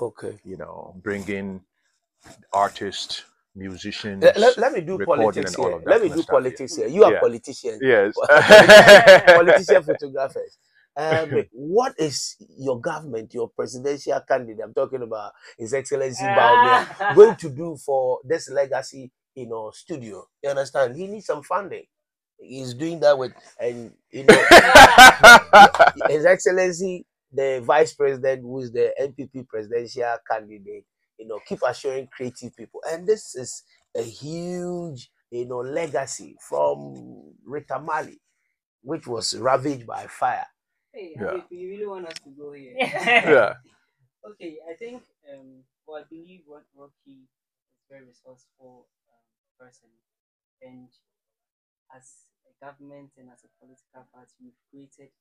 Okay. You know, bringing artists, musicians, let me do recording politics and all here. of that. Let me kind of do stuff, politics here. You are yeah. politicians. Yes. Politician photographers. What is your government, your presidential candidate, I'm talking about His Excellency Bawumia, going to do for this legacy, studio? You understand? He needs some funding. He's doing that with, and His Excellency, the Vice President, who is the NPP presidential candidate, keep assuring creative people. And this is a huge, legacy from Rita Mali, which was ravaged by fire. Hey, Yeah. you really want us to go here? Yeah. Okay, I think, I believe what Rocky is a very resourceful person, and as a government and as a political party, we've created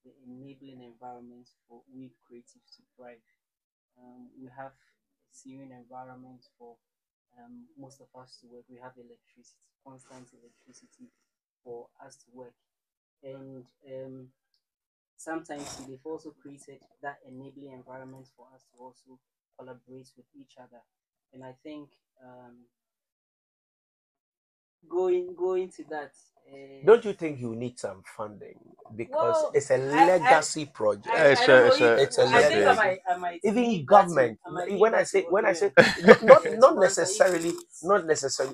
the enabling environment for we creatives to thrive. We have a serene environment for most of us to work. We have electricity, constant electricity for us to work, and sometimes they've also created that enabling environment for us to also collaborate with each other. And I think going to that. Don't you think you need some funding, because it's a legacy project? It's a legacy. I might Even government. When I say not necessarily,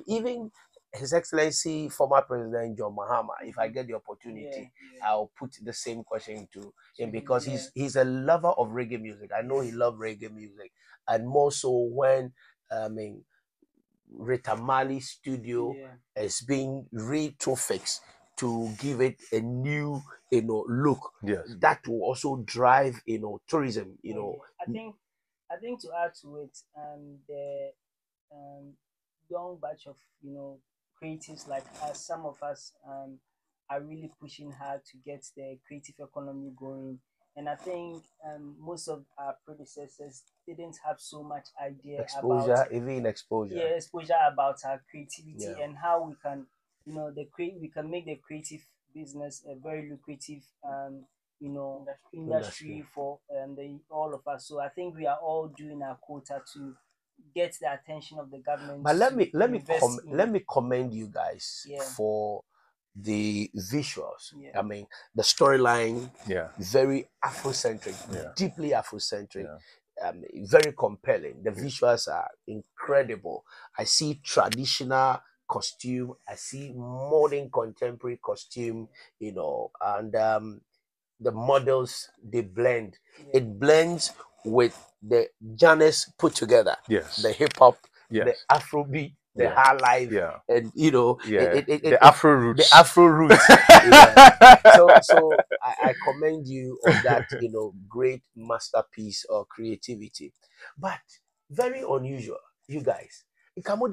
even His Excellency former President John Mahama. If I get the opportunity, I'll put the same question to him, because he's a lover of reggae music. I know he loves reggae music, and more so when Rita Mali studio is being retrofixed to give it a new, look. Yes. That will also drive, tourism. I think to add to it, the young batch of creatives like us, some of us are really pushing hard to get the creative economy going. And I think most of our predecessors didn't have so much idea exposure about our creativity and how we can, we can make the creative business a very lucrative, industry for all of us. So I think we are all doing our quota to get the attention of the government. But let me commend you guys for the visuals. I mean, the storyline, very Afrocentric, deeply Afrocentric, very compelling. The visuals are incredible. I see traditional costume, I see modern contemporary costume, and the models, they blend. It blends with the genres put together. Yes. The hip hop, yes. the Afrobeat, the high life, and the Afro roots. The Afro roots. So I commend you on that, great masterpiece of creativity. But very unusual, you guys. Someone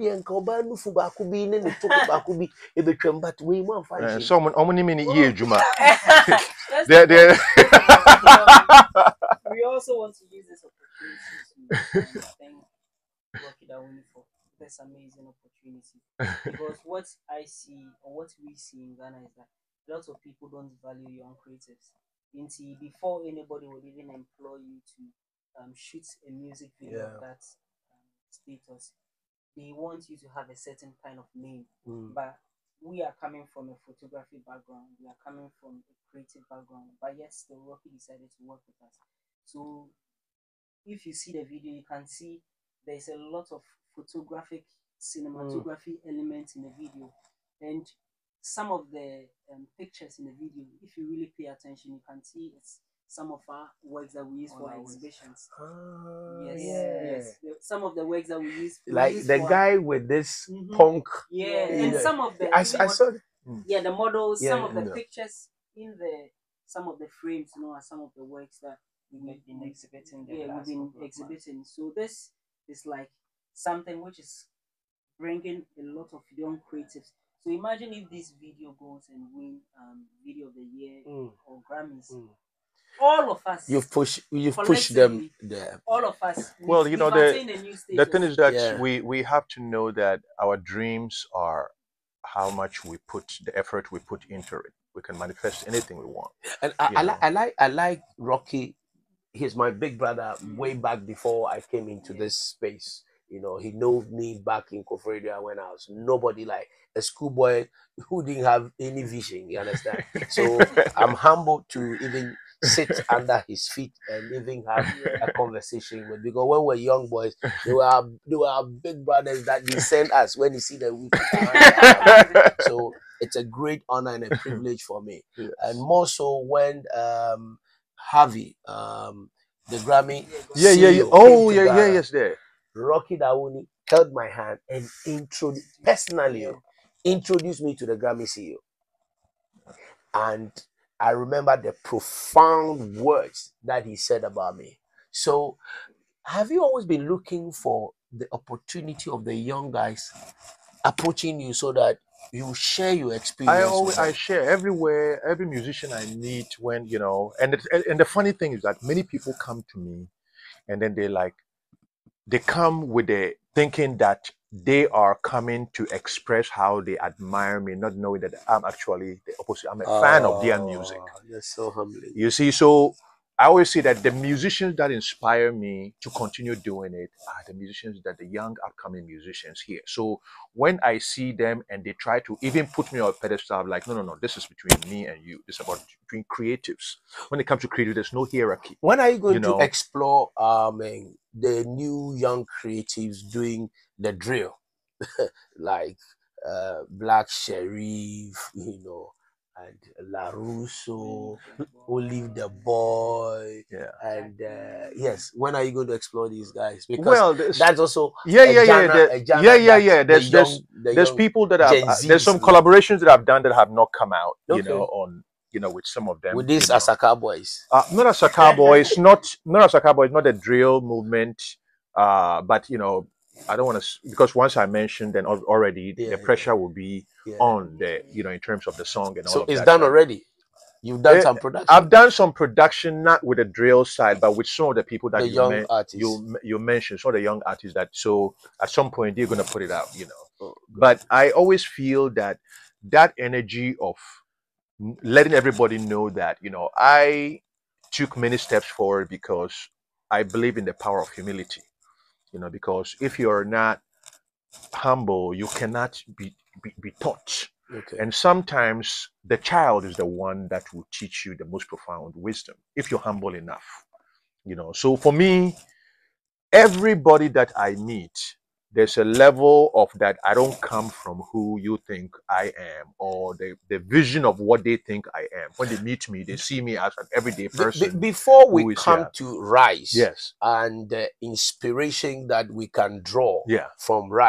Juma. We also want to use this opportunity to thank Rocky Dawuni for this amazing opportunity, because what I see or what we see in Ghana is that lots of people don't value young creatives. Before anybody would even employ you to shoot a music video of that status, they want you to have a certain kind of name. But we are coming from a photography background, we are coming from a creative background, but yet still Rocky decided to work with us. So if you see the video, you can see there's a lot of photographic cinematography elements in the video, and some of the pictures in the video, if you really pay attention, you can see it's some of our works that we use for our exhibitions. Yes. Some of the works that we use, the guy with this punk. And some of the I saw the models, some of the pictures in some of the frames, are some of the works that we've been exhibiting. We've been exhibiting. So this is like something which is bringing a lot of young creatives. So imagine if this video goes and win video of the year or Grammys. All of us, you've pushed them there. All of us. Well, the thing is that we have to know that our dreams are how much we put, the effort we put into it. We can manifest anything we want. And I like Rocky he's my big brother way back before I came into this space. You know, he knew me back in Kofredia when I was nobody, like a schoolboy who didn't have any vision. You understand? So I'm humbled to even sit under his feet and even have a conversation with, because when we're young boys, they were big brothers that they send us when you see the week. So it's a great honor and a privilege for me. Yes. And more so when Harvey, the Grammy CEO, yes, there. Rocky Dawuni held my hand and introduced me to the Grammy CEO. And I remember the profound words that he said about me. So have you always been looking for the opportunity of the young guys approaching you so that you share your experience? I share everywhere, every musician I meet, when, you know, and the funny thing is that many people come to me and then they come with the thinking that they are coming to express how they admire me, not knowing that I'm actually the opposite. I'm a fan of their music. That's so humbling. You see, so I always say that the musicians that inspire me to continue doing it are the musicians, that the young upcoming musicians here. So when I see them and they try to even put me on a pedestal, I'm like, no, this is between me and you. This is about between creatives. When it comes to creative, there's no hierarchy. When are you going to explore the new young creatives doing the drill, like Black Sherif, you know, and La Russo, Olive the Boy, and yes, when are you going to explore these guys? Because that's also there's people that have there's some collaborations that I've done that have not come out, you know, on, you know, with some of them. With these Asaka boys, not Asaka boys, not Asaka boys, not the drill movement, but you know, I don't want to, because once I mentioned, then already the pressure will be on the, you know, in terms of the song and all of that. So it's done already. You've done some production. I've done some production, not with the drill side, but with some of the people that you mentioned, some of the young artists that, so at some point they're going to put it out, you know. But I always feel that energy of letting everybody know that, you know, I took many steps forward because I believe in the power of humility, you know, because if you're not humble, you cannot be taught. And sometimes the child is the one that will teach you the most profound wisdom if you're humble enough, you know. So for me, everybody that I meet, there's a level of that I don't come from who you think I am, or the vision of what they think I am. When they meet me, they see me as an everyday person. Before we come to Rise, and the inspiration that we can draw from Rise,